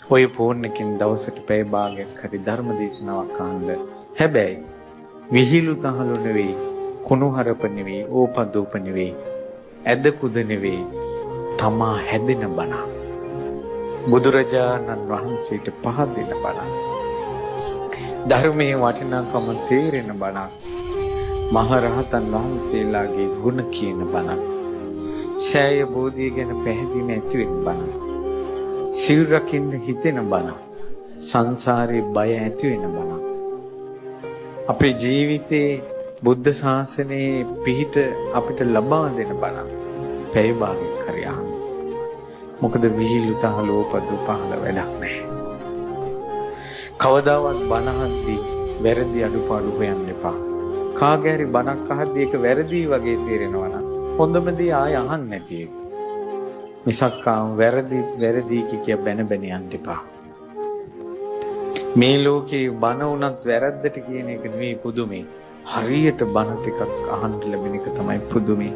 ඔය ෆෝන් එකෙන් දවසට පැය භාගයක් හරි ධර්ම දේශනාවක් අහන්න. හැබැයි විහිළු තහළු නෙවෙයි, කුණුහරුප නෙවෙයි, ඕපදූප නෙවෙයි, ඇද කුද නෙවෙයි, තමා හැදෙන බණ. බුදුරජාණන් වහන්සේට පහදින බණ. ධර්මයේ වටිනාකම තේරෙන බණ. මහරහතන් වහන්සේලාගේ ගුණ කියන බණ. සෑය බෝධිය ගැන පැහැදිලි ඇති වෙන බණ. සිල් රකින්න හිතෙන බණ. සංසාරේ බය ඇති වෙන බණ. අපේ ජීවිතේ බුද්ධ ශාසනයේ පිහිට අපිට ලබා දෙන බණ. පැය භාගයක් හරි අහන්න. මොකද විහිළු තහළු ඕපදූප පහළ වැඩක් නැහැ. කවදාවත් බණ අහද්දී වැරදි අඩුපාඩු හොයන්න එපා. කාගේ හරි බණක් අහද්දී ඒක වැරදි වගේ තේරෙනවා නම් හොඳම දේ ආය අහන්න නැති එක. මිසක් වැරදි කිය බැන යන්න එපා. මේ ලෝකේ බණ උනත් වැරද්දට කියන එක නෙවෙයි පුදුමේ. හරියට බණ ටිකක් අහන්න ලැබෙන එක තමයි පුදුමේ.